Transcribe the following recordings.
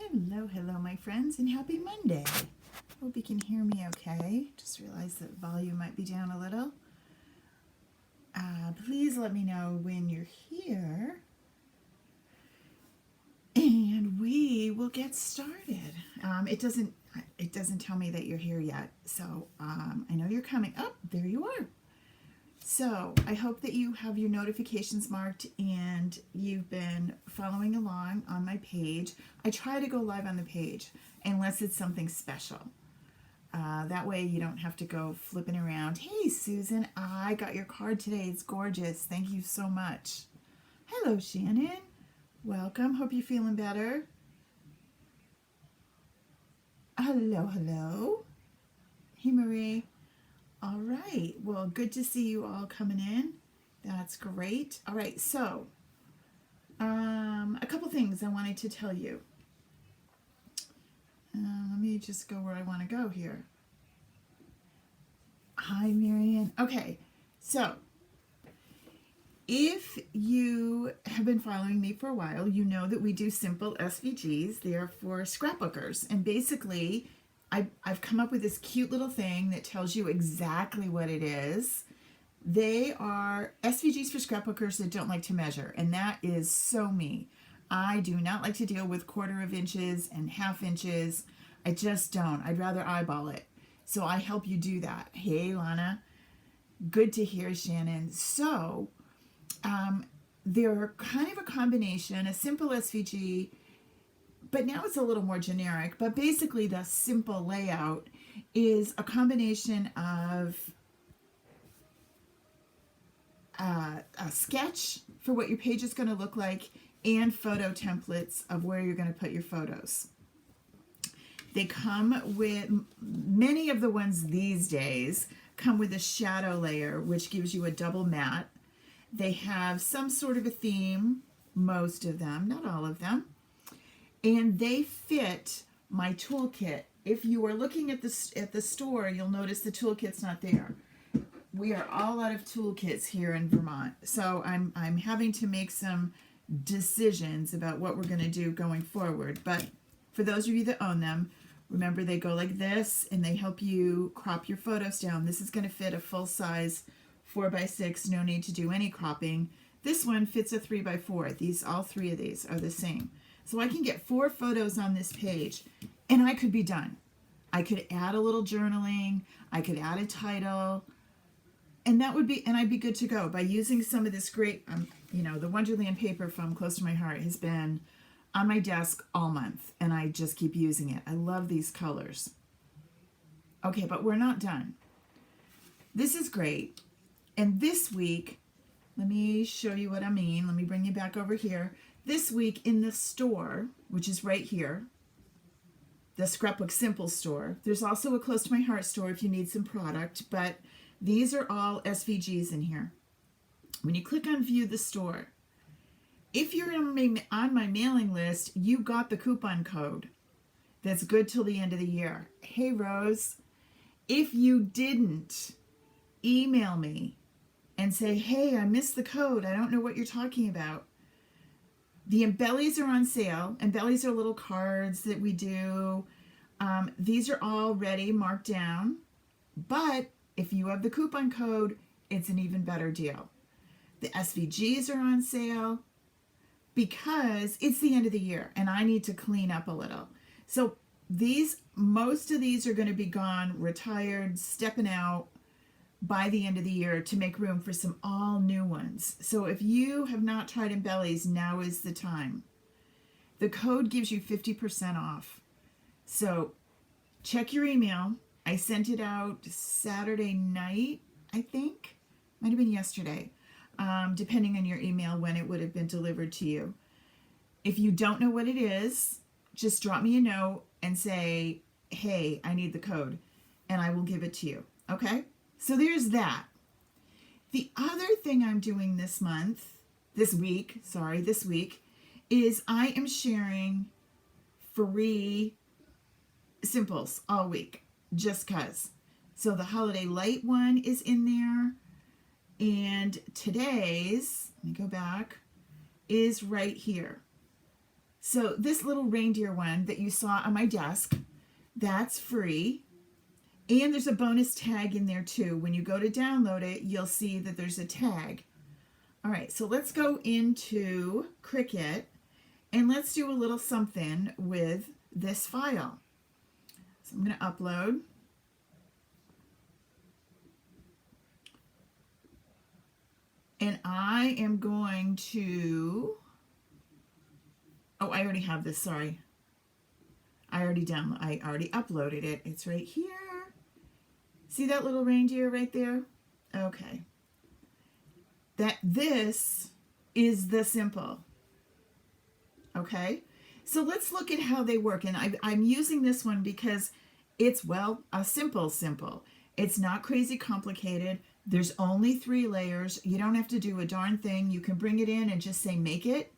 Hello, my friends, and happy Monday. Hope you can hear me okay. Just realized that volume might be down a little. Please let me know when you're here, and we will get started. It doesn't tell me that you're here yet, so I know you're coming. Oh, there you are. So I hope that you have your notifications marked and you've been following along on my page. I try to go live on the page unless it's something special. That way you don't have to go flipping around. Hey, Susan, I got your card today. It's gorgeous. Thank you so much. Hello, Shannon. Welcome. Hope you're feeling better. Hello. Hey, Marie. All right. Well, good to see you all coming in. That's great. All right. So, a couple things I wanted to tell you. Let me just go where I want to go here. Hi, Marion. Okay. So, if you have been following me for a while, you know that we do simple SVGs. They are for scrapbookers. And basically, I've come up with this cute little thing that tells you exactly what it is. They are SVGs for scrapbookers that don't like to measure, and that is so me. I do not like to deal with 1/4 of inches and 1/2 inches. I just don't. I'd rather eyeball it. So I help you do that. Hey, Lana. Good to hear, Shannon. So they're kind of a combination, a simple SVG, but now it's a little more generic. But basically the simple layout is a combination of a sketch for what your page is going to look like and photo templates of where you're going to put your photos. They come with, many of the ones these days come with a shadow layer, which gives you a double matte. They have some sort of a theme, most of them, not all of them. And they fit my toolkit. If you are looking at the store, you'll notice the toolkit's not there. We are all out of toolkits here in Vermont. So I'm having to make some decisions about what we're going to do going forward. But for those of you that own them, remember they go like this and they help you crop your photos down. This is going to fit a full-size 4x6, no need to do any cropping. This one fits a 3x4. All three of these are the same. So I can get 4 photos on this page and I could be done. I could add a little journaling. I could add a title. And I'd be good to go by using some of this great, the Wonderland paper from Close to My Heart has been on my desk all month and I just keep using it. I love these colors. Okay, but we're not done. This is great. And this week, let me show you what I mean. Let me bring you back over here. This week in the store, which is right here, the Scrapbook Simple store. There's also a Close to My Heart store if you need some product, but these are all SVGs in here. When you click on View the Store, if you're on my mailing list, you got the coupon code that's good till the end of the year. Hey, Rose, if you didn't, email me and say, hey, I missed the code. I don't know what you're talking about. The embellies are on sale. Embellies are little cards that we do. These are all ready, marked down. But if you have the coupon code, it's an even better deal. The SVGs are on sale because it's the end of the year and I need to clean up a little. So most of these are going to be gone, retired, stepping out by the end of the year to make room for some all new ones. So if you have not tried embellies, now is the time. The code gives you 50% off. So check your email. I sent it out Saturday night, I think. Might have been yesterday, depending on your email when it would have been delivered to you. If you don't know what it is, just drop me a note and say, hey, I need the code, and I will give it to you, okay? So there's that. The other thing I'm doing this week, is I am sharing free simples all week, just 'cause. So the Holiday Light one is in there, and today's, let me go back, is right here. So this little reindeer one that you saw on my desk, that's free. And there's a bonus tag in there too. When you go to download it, you'll see that there's a tag. All right, so let's go into Cricut and let's do a little something with this file. So I'm going to upload. And I am going to, oh, I already have this, sorry. I already uploaded it. It's right here. See that little reindeer right there? Okay. This is the simple. Okay? So let's look at how they work. And I'm using this one because it's, well, a simple. It's not crazy complicated. There's only 3 layers. You don't have to do a darn thing. You can bring it in and just say, make it.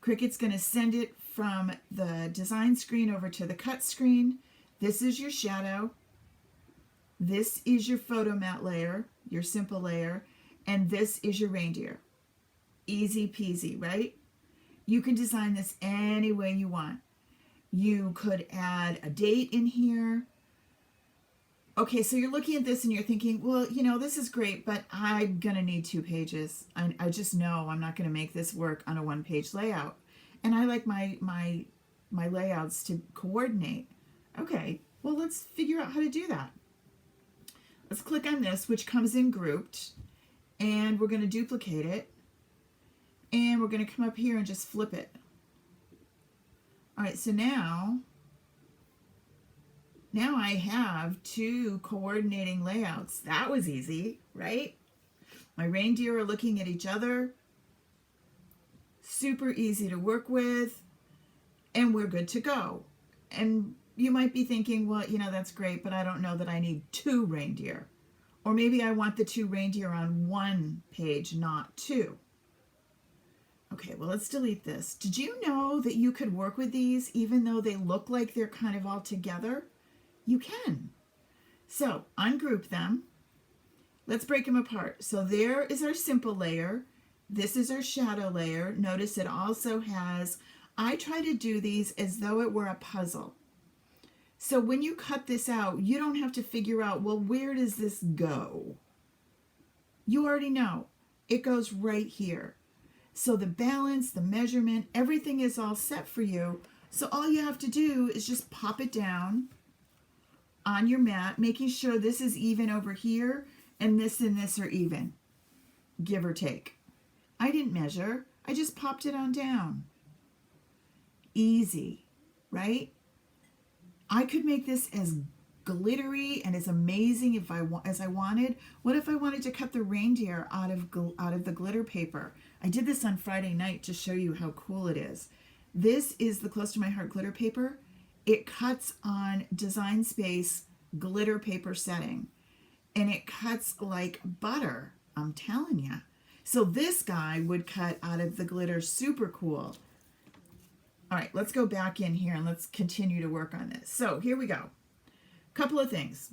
Cricut's going to send it from the design screen over to the cut screen. This is your shadow. This is your photo mat layer, your simple layer, and this is your reindeer. Easy peasy, right? You can design this any way you want. You could add a date in here. Okay, so you're looking at this and you're thinking, well, you know, this is great, but I'm going to need 2 pages. I just know I'm not going to make this work on a 1-page layout. And I like my layouts to coordinate. Okay, well, let's figure out how to do that. Let's click on this, which comes in grouped, and we're going to duplicate it, and we're going to come up here and just flip it. All right, so now I have 2 coordinating layouts. That was easy, right? My reindeer are looking at each other. Super easy to work with, and we're good to go. And you might be thinking, well, you know, that's great, but I don't know that I need 2 reindeer. Or maybe I want the 2 reindeer on 1 page, not 2. Okay, well, let's delete this. Did you know that you could work with these even though they look like they're kind of all together? You can. So, ungroup them. Let's break them apart. So there is our simple layer. This is our shadow layer. Notice it also has, I try to do these as though it were a puzzle. So when you cut this out, you don't have to figure out, well, where does this go? You already know. It goes right here. So the balance, the measurement, everything is all set for you. So all you have to do is just pop it down on your mat, making sure this is even over here and this are even, give or take. I didn't measure. I just popped it on down. Easy, right? I could make this as glittery and as amazing as I wanted. What if I wanted to cut the reindeer out of the glitter paper? I did this on Friday night to show you how cool it is. This is the Close to My Heart glitter paper. It cuts on Design Space glitter paper setting, and it cuts like butter, I'm telling you. So this guy would cut out of the glitter. Super cool. All right, let's go back in here and let's continue to work on this. So here we go. Couple of things.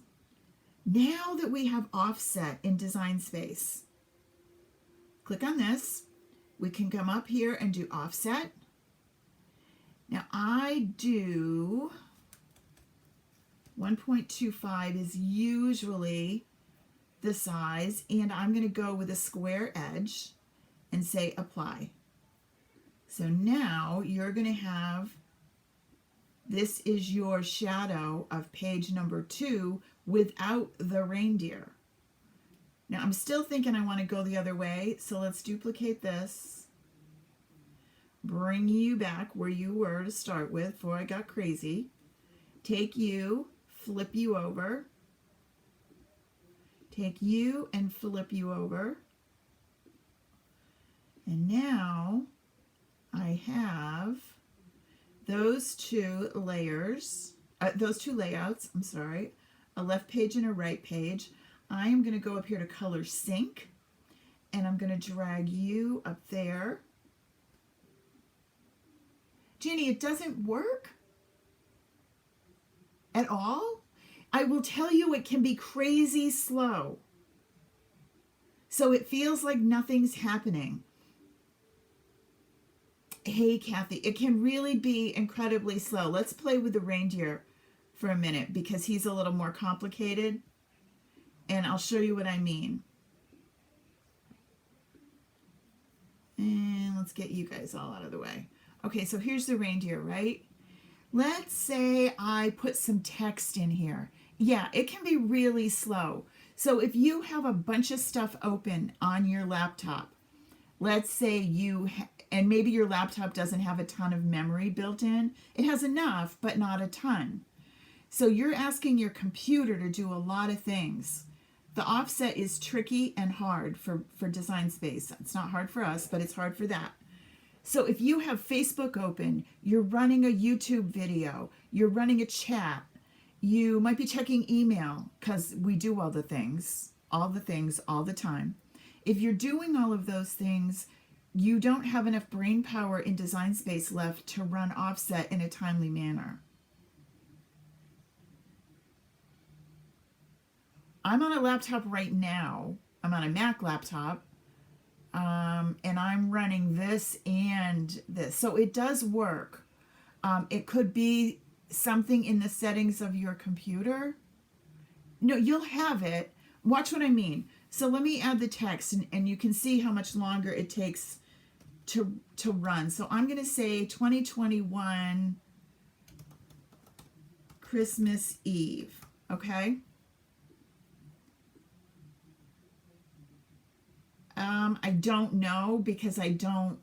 Now that we have offset in Design Space, click on this. We can come up here and do offset. Now I do 1.25 is usually the size, and I'm going to go with a square edge and say apply. So now you're going to have, this is your shadow of page number 2 without the reindeer. Now I'm still thinking I want to go the other way, so let's duplicate this. Bring you back where you were to start with before I got crazy. Take you, flip you over. Take you and flip you over. And now I have those 2 layers, those 2 layouts, I'm sorry, a left page and a right page. I am going to go up here to Color Sync, and I'm going to drag you up there. Jenny, it doesn't work at all? I will tell you, it can be crazy slow. So it feels like nothing's happening. Hey, Kathy, it can really be incredibly slow. Let's play with the reindeer for a minute because he's a little more complicated, and I'll show you what I mean. And let's get you guys all out of the way. Okay, so here's the reindeer, right? Let's say I put some text in here. Yeah, it can be really slow. So if you have a bunch of stuff open on your laptop, let's say and maybe your laptop doesn't have a ton of memory built in. It has enough, but not a ton. So you're asking your computer to do a lot of things. The offset is tricky and hard for Design Space. It's not hard for us, but it's hard for that. So if you have Facebook open, you're running a YouTube video, you're running a chat, you might be checking email because we do all the things all the time. If you're doing all of those things, you don't have enough brain power in Design Space left to run offset in a timely manner. I'm on a laptop right now. I'm on a Mac laptop, and I'm running this and this. So it does work. It could be something in the settings of your computer. No, you'll have it. Watch what I mean. So let me add the text, and you can see how much longer it takes to run. So I'm going to say 2021 Christmas Eve, okay? I don't know because I don't.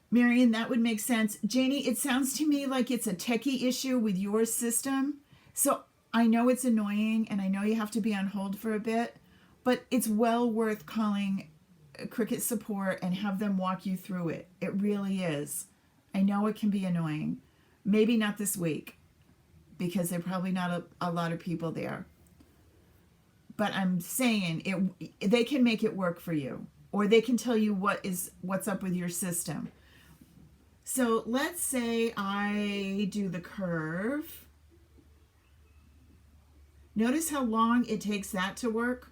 Marion, that would make sense. Janie, it sounds to me like it's a techie issue with your system. So I know it's annoying and I know you have to be on hold for a bit, but it's well worth calling Cricut support and have them walk you through it. It really is. I know it can be annoying. Maybe not this week because there are probably not a lot of people there. But I'm saying they can make it work for you, or they can tell you what's up with your system. So let's say I do the curve. Notice how long it takes that to work.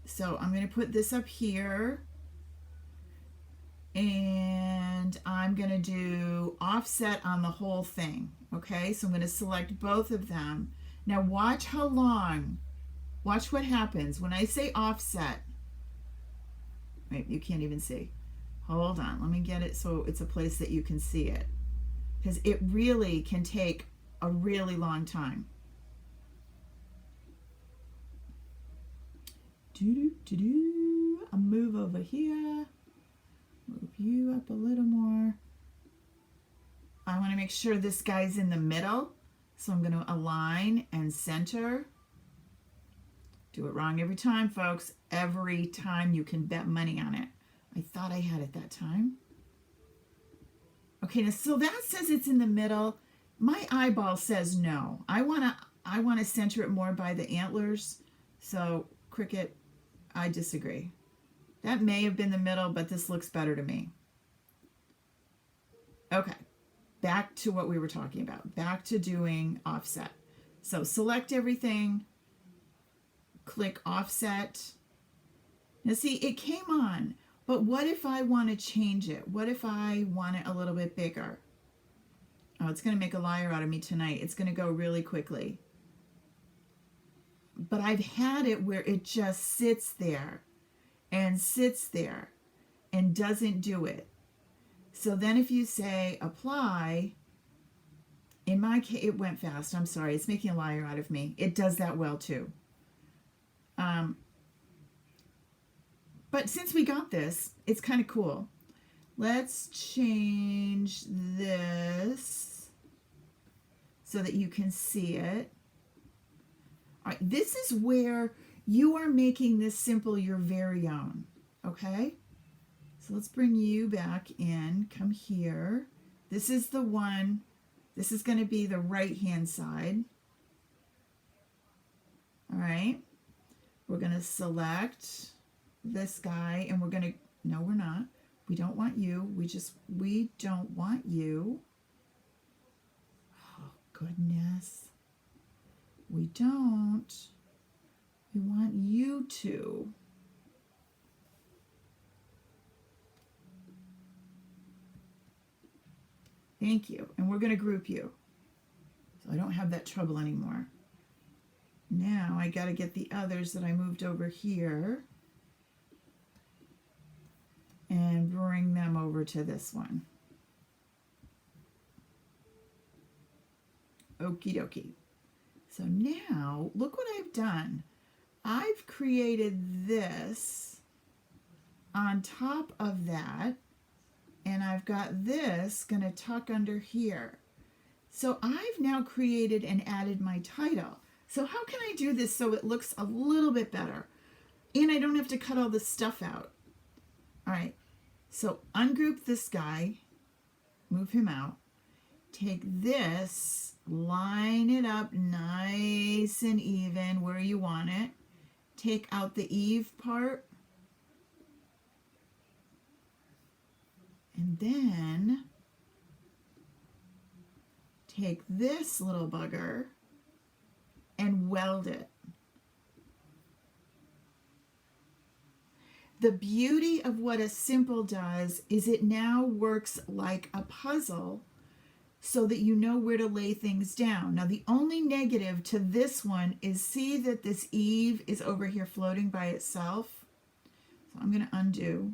So I'm going to put this up here, and I'm going to do offset on the whole thing. Okay, so I'm going to select both of them. Now watch how long, watch what happens when I say offset. Wait, you can't even see. Hold on, let me get it so it's a place that you can see it, because it really can take a really long time. I'll move over here, move you up a little more. I want to make sure this guy's in the middle, so I'm going to align and center. Do it wrong every time, folks. Every time. You can bet money on it. I thought I had it that time. Okay, now so that says it's in the middle. My eyeball says no. I want to center it more by the antlers. So Cricut, I disagree. That may have been the middle, but this looks better to me. Okay. Back to what we were talking about. Back to doing offset. So select everything. Click offset. Now see, it came on. But what if I want to change it? What if I want it a little bit bigger? Oh, it's going to make a liar out of me tonight. It's going to go really quickly. But I've had it where it just sits there and doesn't do it. So then if you say apply, in my case, it went fast. I'm sorry. It's making a liar out of me. It does that well too. But since we got this, it's kind of cool. Let's change this so that you can see it. All right, this is where you are making this simple your very own, okay? So let's bring you back in. Come here. This is the one. This is going to be the right-hand side. All right. We're going to select this guy, and we're going to, no, we're not. We don't want you. We don't want you. Oh, goodness. We don't. We want you to thank you. And we're going to group you. So I don't have that trouble anymore. Now I got to get the others that I moved over here and bring them over to this one. Okie dokie. So now look what I've done. I've created this on top of that, and I've got this going to tuck under here. So I've now created and added my title. So how can I do this so it looks a little bit better? And I don't have to cut all this stuff out. All right, so ungroup this guy, move him out, take this, line it up nice and even where you want it, take out the Eve part, and then take this little bugger and weld it. The beauty of what a simple does is it now works like a puzzle so that you know where to lay things down. Now the only negative to this one is see that this Eve is over here floating by itself. So I'm going to undo.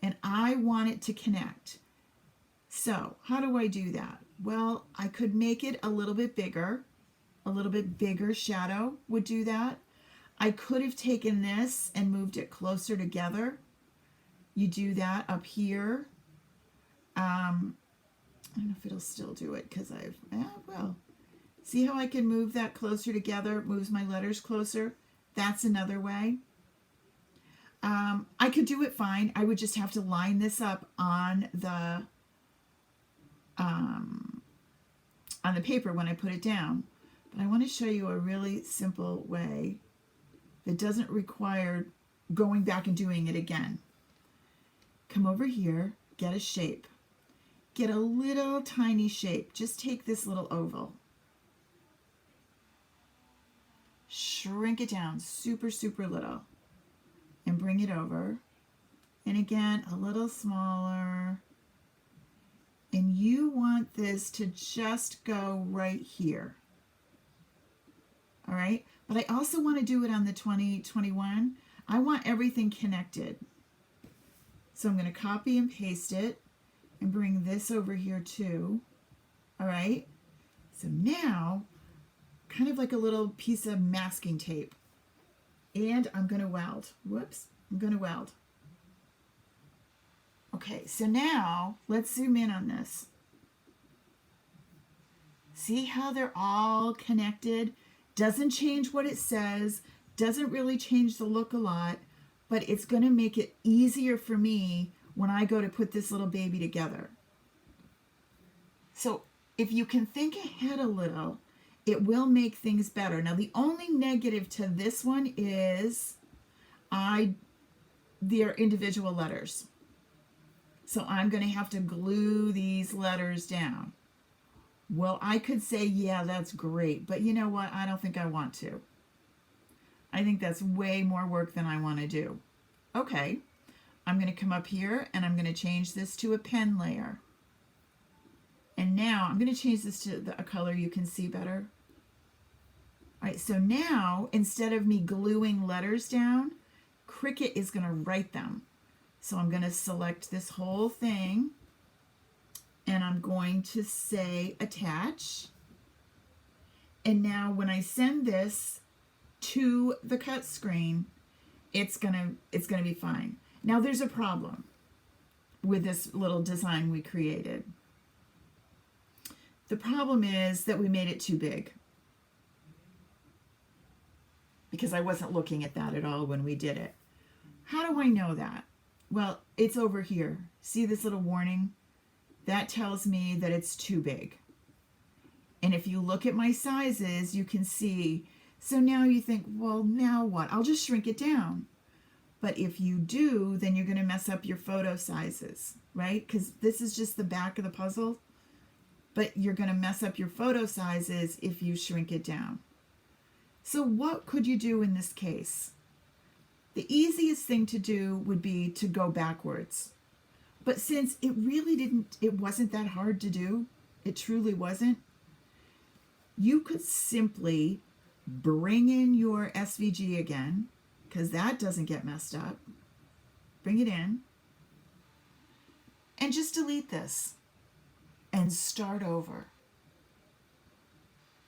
And I want it to connect. So how do I do that? Well, I could make it a little bit bigger. A little bit bigger shadow would do that. I could have taken this and moved it closer together. You do that up here. I don't know if it'll still do it because well, see how I can move that closer together, moves my letters closer? That's another way. I could do it fine. I would just have to line this up on the paper when I put it down. But I want to show you a really simple way that doesn't require going back and doing it again. Come over here, get a shape. Get a little tiny shape. Just take this little oval. Shrink it down super, super little. And bring it over. And again, a little smaller. And you want this to just go right here. All right? But I also want to do it on the 2021. I want everything connected. So I'm going to copy and paste it and bring this over here too. All right? So now, kind of like a little piece of masking tape. And I'm going to weld. Whoops. I'm going to weld. Okay, so now let's zoom in on this. See how they're all connected? Doesn't change what it says, doesn't really change the look a lot, but it's going to make it easier for me when I go to put this little baby together. So if you can think ahead a little, it will make things better. Now the only negative to this one is they're individual letters. So I'm going to have to glue these letters down. Well, I could say, yeah, that's great, but you know what? I don't think I want to. I think that's way more work than I want to do. Okay, I'm going to come up here and I'm going to change this to a pen layer. And now I'm going to change this to a color you can see better. All right, so now instead of me gluing letters down, Cricut is going to write them. So I'm going to select this whole thing. And I'm going to say attach. And now when I send this to the cut screen, it's gonna be fine. Now there's a problem with this little design we created. The problem is that we made it too big. Because I wasn't looking at that at all when we did it. How do I know that? Well, it's over here. See this little warning? That tells me that it's too big. And if you look at my sizes, you can see, so now you think, well, now what? I'll just shrink it down. But if you do, then you're going to mess up your photo sizes, right? Because this is just the back of the puzzle. But you're going to mess up your photo sizes if you shrink it down. So what could you do in this case? The easiest thing to do would be to go backwards. But since it wasn't that hard to do, it truly wasn't, you could simply bring in your SVG again, because that doesn't get messed up. Bring it in, and just delete this, and start over.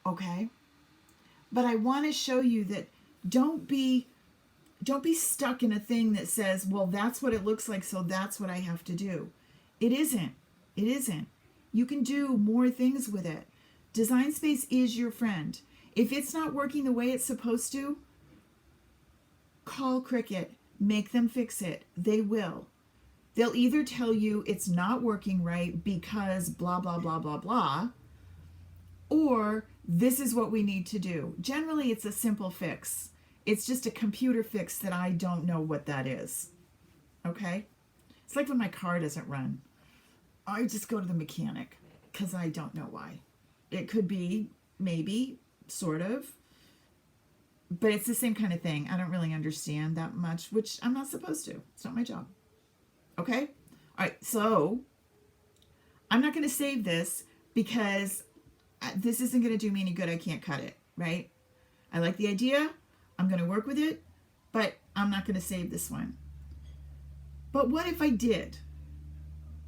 Okay? But I want to show you that don't be stuck in a thing that says, well, that's what it looks like, so that's what I have to do. It isn't. It isn't. You can do more things with it. Design Space is your friend. If it's not working the way it's supposed to, call Cricut. Make them fix it. They will. They'll either tell you it's not working right because blah, blah, blah, blah, blah, or this is what we need to do. Generally, it's a simple fix. It's just a computer fix that I don't know what that is. Okay? It's like when my car doesn't run. I just go to the mechanic because I don't know why. It could be, maybe, sort of. But it's the same kind of thing. I don't really understand that much, which I'm not supposed to. It's not my job. Okay? All right, so I'm not going to save this because this isn't going to do me any good. I can't cut it, right? I like the idea. I'm going to work with it, but I'm not going to save this one. But what if I did?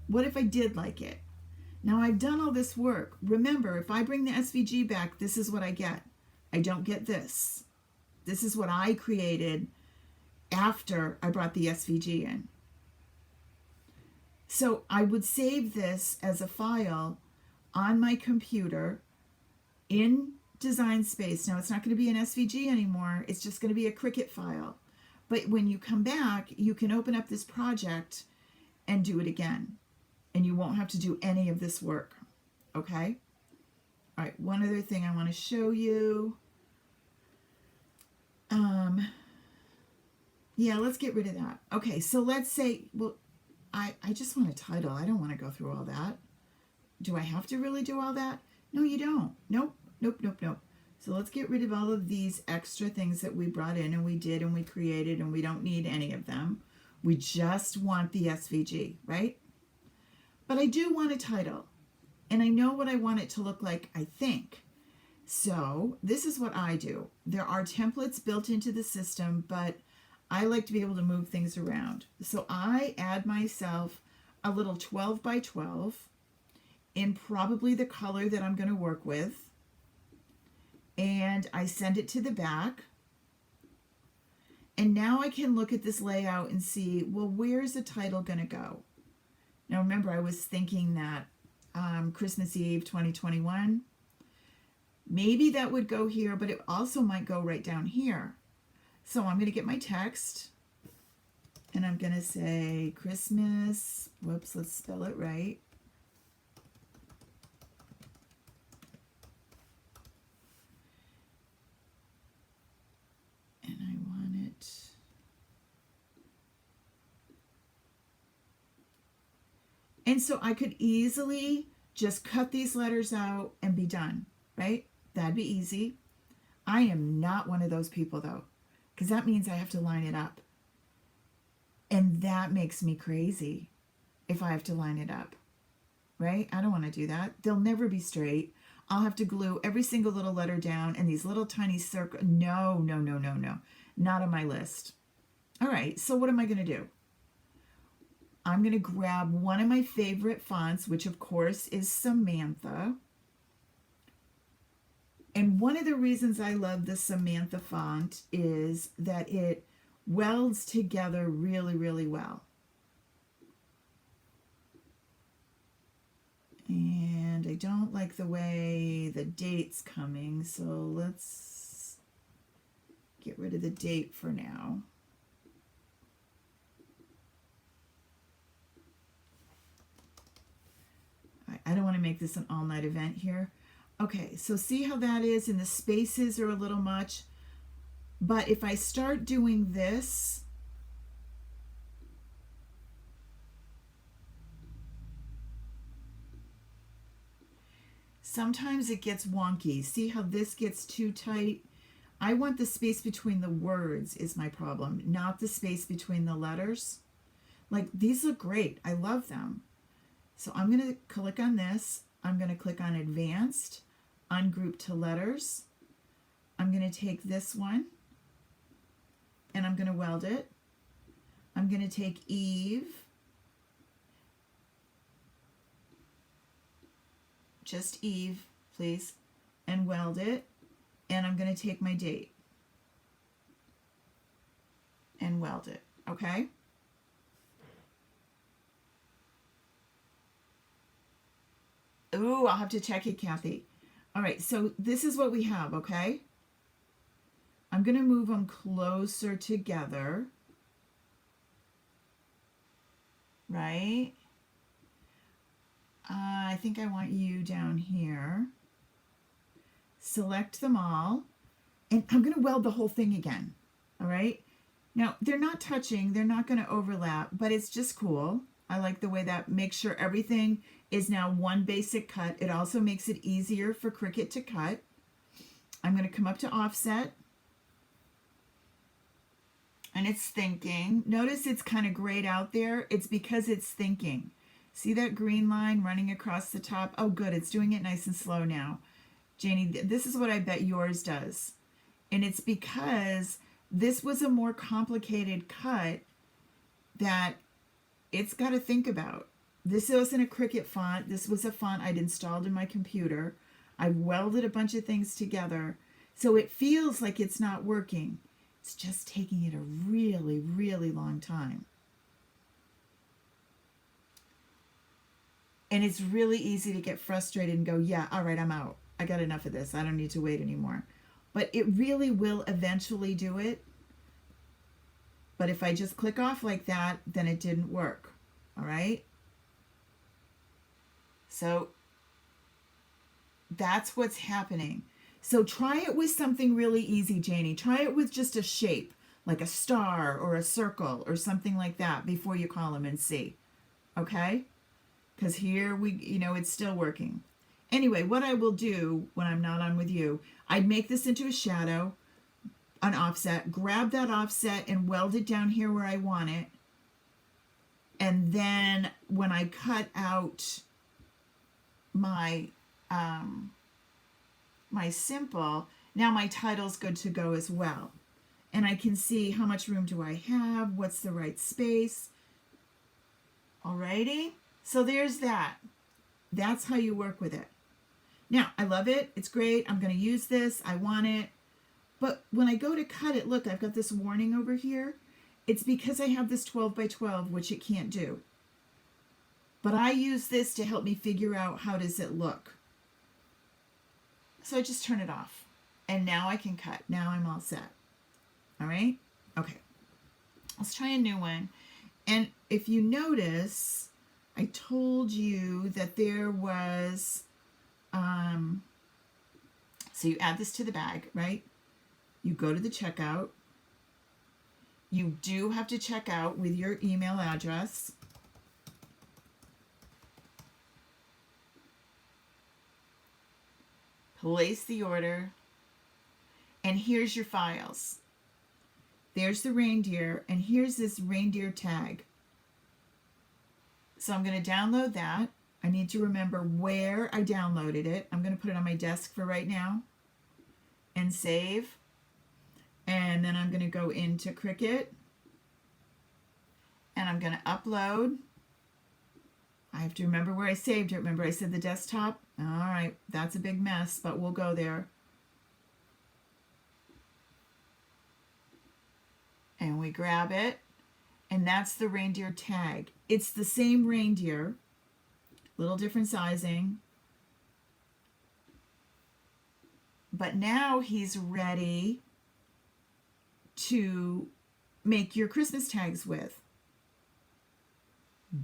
What if I did like it? Now I've done all this work. Remember, if I bring the SVG back, this is what I get. I don't get this. This is what I created after I brought the SVG in. So I would save this as a file on my computer in Design Space. Now it's not going to be an SVG anymore. It's just going to be a Cricut file. But when you come back, you can open up this project and do it again. And you won't have to do any of this work. Okay? All right, one other thing I want to show you. Yeah, let's get rid of that. Okay, so let's say, well, I just want a title. I don't want to go through all that. Do I have to really do all that? No, you don't. Nope, nope, nope, nope. So let's get rid of all of these extra things that we brought in and we did and we created, and we don't need any of them. We just want the SVG, right? But I do want a title, and I know what I want it to look like, I think. So this is what I do. There are templates built into the system, but I like to be able to move things around. So I add myself a little 12 by 12 in probably the color that I'm going to work with. And I send it to the back. And now I can look at this layout and see, well, where's the title going to go? Now remember, I was thinking that Christmas Eve 2021, maybe that would go here, but it also might go right down here. So I'm going to get my text, and I'm going to say Christmas, whoops, let's spell it right. And I want it, and so I could easily just cut these letters out and be done, right? That'd be easy. I am not one of those people though, because that means I have to line it up. And that makes me crazy if I have to line it up, right? I don't want to do that. They'll never be straight. I'll have to glue every single little letter down and these little tiny circles. No, no, no, no, no. Not on my list. All right, so what am I going to do? I'm going to grab one of my favorite fonts, which of course is Samantha. And one of the reasons I love the Samantha font is that it welds together really, really well. And I don't like the way the date's coming, so let's get rid of the date for now. I don't want to make this an all-night event here. Okay, so see how that is, and the spaces are a little much. But if I start doing this, sometimes it gets wonky. See how this gets too tight? I want the space between the words is my problem, not the space between the letters. Like, these look great. I love them. So I'm going to click on this. I'm going to click on Advanced, Ungroup to Letters. I'm going to take this one, and I'm going to weld it. I'm going to take Eve, just Eve, please, and weld it. And I'm going to take my date and weld it, okay? Ooh, I'll have to check it, Kathy. All right, so this is what we have, okay? I'm going to move them closer together, right? I think I want you down here. Select them all, and I'm going to weld the whole thing again, all right? Now, they're not touching, they're not going to overlap, but it's just cool. I like the way that makes sure everything is now one basic cut. It also makes it easier for Cricut to cut. I'm going to come up to offset, and it's thinking. Notice it's kind of grayed out there. It's because it's thinking. See that green line running across the top? Oh, good. It's doing it nice and slow now. Janie, this is what I bet yours does. And it's because this was a more complicated cut that it's got to think about. This wasn't a Cricut font. This was a font I'd installed in my computer. I welded a bunch of things together. So it feels like it's not working. It's just taking it a really, really long time. And it's really easy to get frustrated and go, yeah, all right, I'm out. I got enough of this. I don't need to wait anymore. But it really will eventually do it. But if I just click off like that, then it didn't work. All right? So that's what's happening. So try it with something really easy, Janie. Try it with just a shape, like a star or a circle or something like that before you call them and see. Okay? Because here it's still working. Anyway, what I will do when I'm not on with you, I'd make this into a shadow, an offset, grab that offset and weld it down here where I want it. And then when I cut out my my simple, now my title's good to go as well. And I can see how much room do I have, what's the right space. Alrighty, so there's that. That's how you work with it. Now, I love it. It's great. I'm going to use this. I want it. But when I go to cut it, look, I've got this warning over here. It's because I have this 12 by 12, which it can't do. But I use this to help me figure out how does it look. So I just turn it off. And now I can cut. Now I'm all set. All right? Okay. Let's try a new one. And if you notice, I told you that there was, so you add this to the bag, right? You go to the checkout. You do have to check out with your email address. Place the order. And here's your files. There's the reindeer, and here's this reindeer tag. So I'm going to download that. I need to remember where I downloaded it. I'm going to put it on my desk for right now and save. And then I'm going to go into Cricut and I'm going to upload. I have to remember where I saved it. Remember I said the desktop? All right, that's a big mess, but we'll go there. And we grab it, and that's the reindeer tag. It's the same reindeer, little different sizing. But now he's ready to make your Christmas tags with.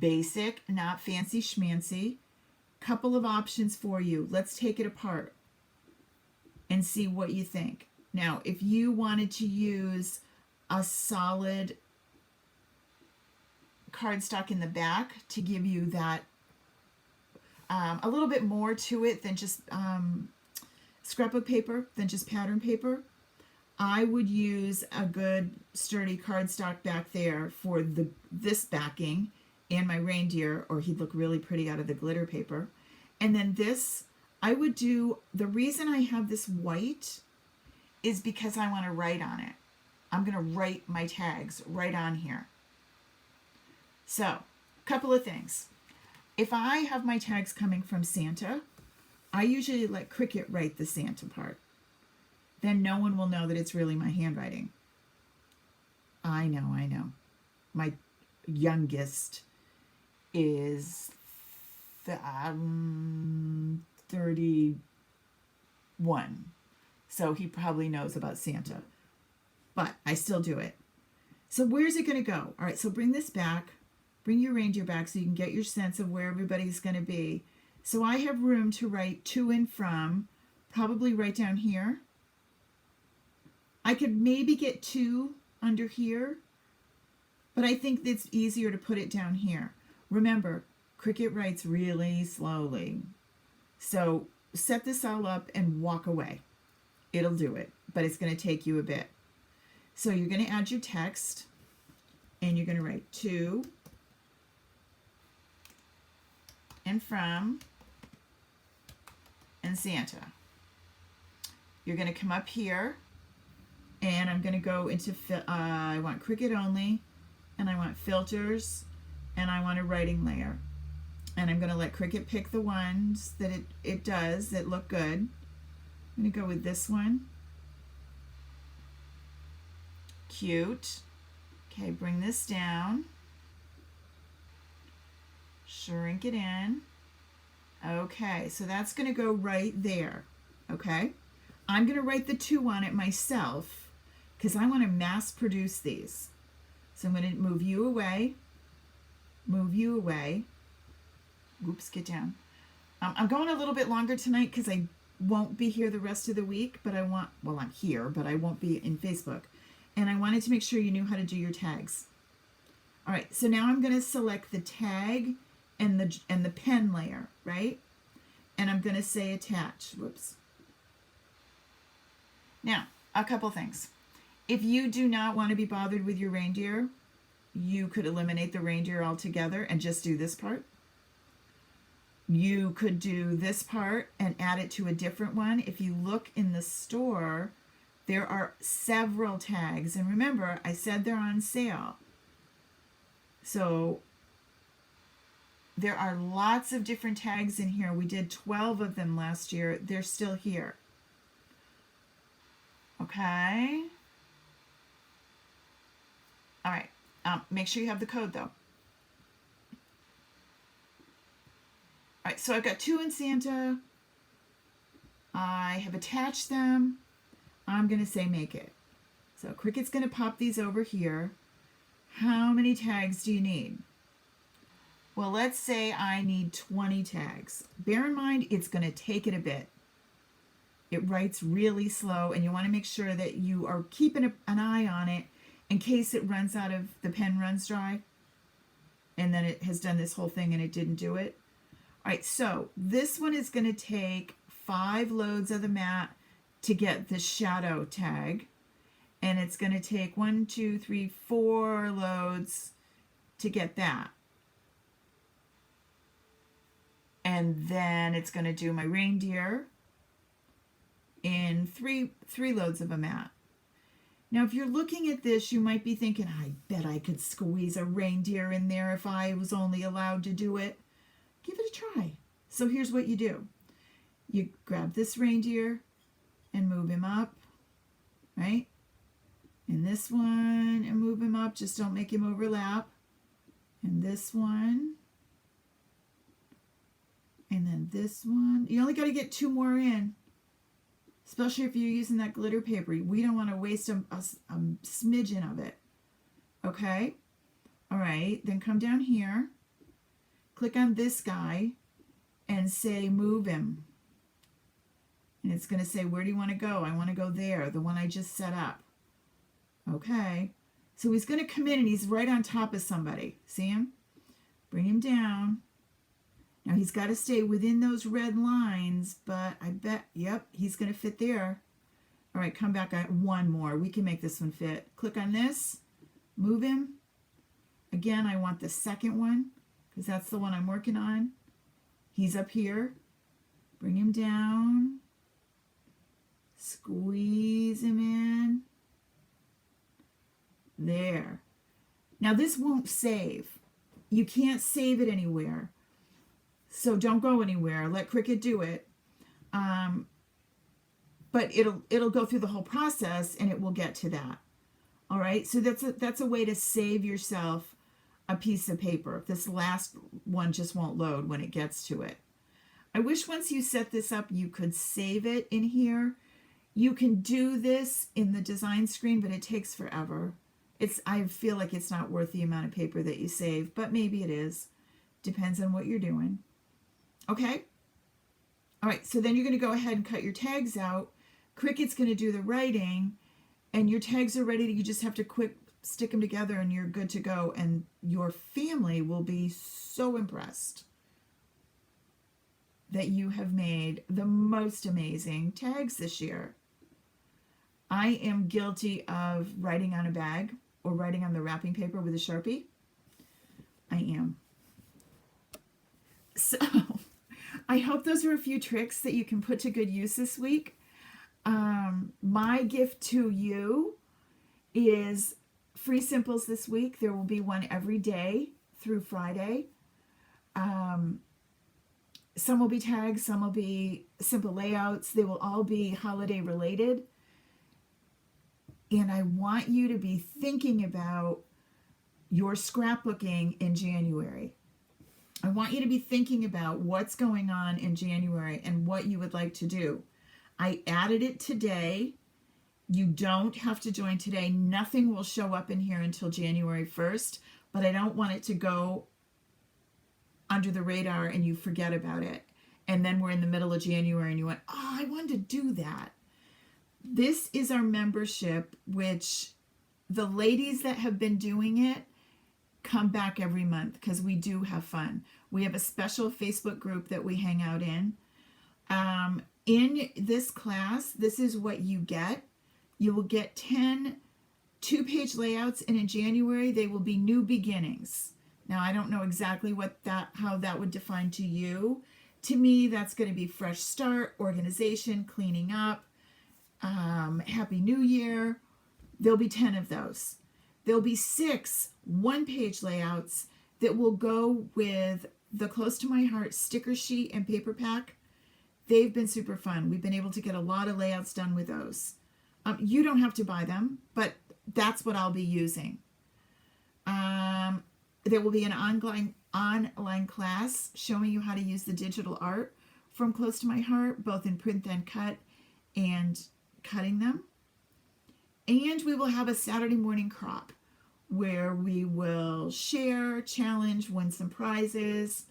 Basic, not fancy schmancy. Couple of options for you. Let's take it apart and see what you think. Now, if you wanted to use a solid cardstock in the back to give you that a little bit more to it than just scrapbook paper, than just pattern paper, I would use a good sturdy cardstock back there for this backing and my reindeer, or he'd look really pretty out of the glitter paper. And then this, I would do, the reason I have this white is because I want to write on it. I'm going to write my tags right on here. So, a couple of things. If I have my tags coming from Santa, I usually let Cricut write the Santa part. Then no one will know that it's really my handwriting. I know. My youngest is 31. So he probably knows about Santa. But I still do it. So where's it going to go? All right, so bring this back. Bring your reindeer back so you can get your sense of where everybody's going to be. So I have room to write to and from, probably right down here. I could maybe get 2 under here, but I think it's easier to put it down here. Remember, Cricut writes really slowly. So set this all up and walk away. It'll do it, but it's going to take you a bit. So you're going to add your text, and you're going to write to and from and Santa. You're going to come up here, and I'm going to go into, I want Cricut only, and I want filters, and I want a writing layer. And I'm going to let Cricut pick the ones that it does that look good. I'm going to go with this one. Cute. Okay, bring this down. Shrink it in. Okay, so that's going to go right there. Okay? I'm going to write the 2 on it myself because I want to mass produce these. So I'm going to move you away. Move you away. Oops, get down. I'm going a little bit longer tonight because I won't be here the rest of the week, but I'm here, but I won't be in Facebook. And I wanted to make sure you knew how to do your tags. All right, so now I'm going to select the tag and the pen layer, right? And I'm going to say attach. Whoops. Now, a couple things. If you do not want to be bothered with your reindeer, you could eliminate the reindeer altogether and just do this part. You could do this part and add it to a different one. If you look in the store, there are several tags. And remember, I said they're on sale. So there are lots of different tags in here. We did 12 of them last year. They're still here. Okay. All right. Make sure you have the code, though. All right, so I've got 2 in Santa. I have attached them. I'm going to say make it. So Cricut's going to pop these over here. How many tags do you need? Well, let's say I need 20 tags. Bear in mind, it's going to take it a bit. It writes really slow, and you want to make sure that you are keeping an eye on it in case it runs out of, the pen runs dry, and then it has done this whole thing and it didn't do it. All right, so this one is going to take 5 loads of the mat to get the shadow tag, and it's going to take 1, 2, 3, 4 loads to get that. And then it's going to do my reindeer in 3 loads of a mat. Now, if you're looking at this, you might be thinking, I bet I could squeeze a reindeer in there if I was only allowed to do it. Give it a try. So here's what you do. You grab this reindeer and move him up, right? And this one, and move him up. Just don't make him overlap. And this one. And then this one. You only got to get 2 more in. Especially if you're using that glitter paper. We don't want to waste a smidgen of it. Okay? All right. Then come down here. Click on this guy and say move him. And it's going to say, where do you want to go? I want to go there, the one I just set up. Okay. So he's going to come in and he's right on top of somebody. See him? Bring him down. Now he's got to stay within those red lines, but I bet, yep, he's going to fit there. All right, come back at one more. We can make this one fit. Click on this, move him. Again, I want the second one because that's the one I'm working on. He's up here. Bring him down. Squeeze him in. There. Now this won't save. You can't save it anywhere. So don't go anywhere. Let Cricut do it. But it'll go through the whole process and it will get to that. All right. So that's a way to save yourself a piece of paper. This last one just won't load when it gets to it. I wish once you set this up, you could save it in here. You can do this in the design screen, but it takes forever. I feel like it's not worth the amount of paper that you save, but maybe it is. Depends on what you're doing. Okay? All right, so then you're going to go ahead and cut your tags out. Cricut's going to do the writing, and your tags are ready. You just have to quick stick them together, and you're good to go, and your family will be so impressed that you have made the most amazing tags this year. I am guilty of writing on a bag or writing on the wrapping paper with a Sharpie. I am. So I hope those are a few tricks that you can put to good use this week. My gift to you is free simples this week. There will be one every day through Friday. Some will be tags, some will be simple layouts. They will all be holiday related. And I want you to be thinking about your scrapbooking in January. I want you to be thinking about what's going on in January and what you would like to do. I added it today. You don't have to join today. Nothing will show up in here until January 1st, but I don't want it to go under the radar and you forget about it. And then we're in the middle of January and you went, oh, I wanted to do that. This is our membership, which the ladies that have been doing it come back every month because we do have fun. We have a special Facebook group that we hang out in. In this class, this is what you get. You will get 10 two-page layouts, and in January, they will be new beginnings. Now, I don't know exactly how that would define to you. To me, that's going to be fresh start, organization, cleaning up, Happy New Year. There'll be 10 of those. There'll be 6 one-page layouts that will go with the Close to My Heart sticker sheet and paper pack. They've been super fun. We've been able to get a lot of layouts done with those. You don't have to buy them, but that's what I'll be using. There will be an online class showing you how to use the digital art from Close to My Heart, both in print and cut and cutting them. And we will have a Saturday morning crop where we will share, challenge, win some prizes,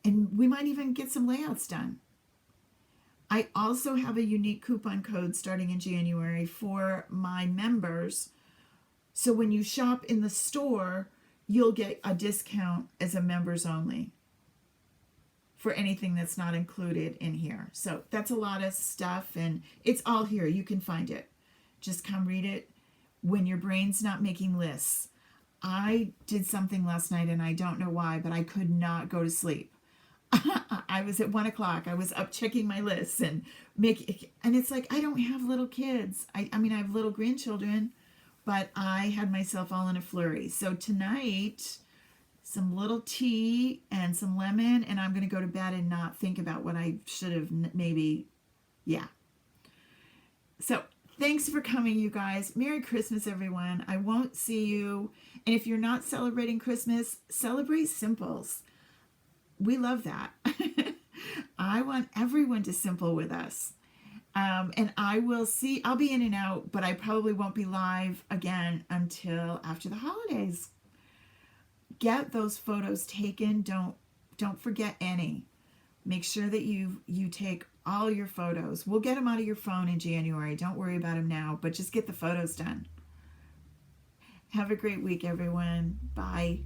and we might even get some layouts done. I also have a unique coupon code starting in January for my members. So when you shop in the store, you'll get a discount as a members only for anything that's not included in here. So that's a lot of stuff, and it's all here. You can find it. Just come read it when your brain's not making lists. I did something last night, and I don't know why, but I could not go to sleep. I was at 1 o'clock. I was up checking my lists and it's like, I don't have little kids. I mean, I have little grandchildren, but I had myself all in a flurry. So tonight, some little tea and some lemon, and I'm going to go to bed and not think about what I should have maybe, yeah. So thanks for coming, you guys. Merry Christmas, everyone. I won't see you. And if you're not celebrating Christmas, celebrate simples. We love that. I want everyone to simple with us. And I'll be in and out, but I probably won't be live again until after the holidays. Get those photos taken. Don't forget any. Make sure that you take all your photos. We'll get them out of your phone in January. Don't worry about them now, but just get the photos done. Have a great week, everyone. Bye.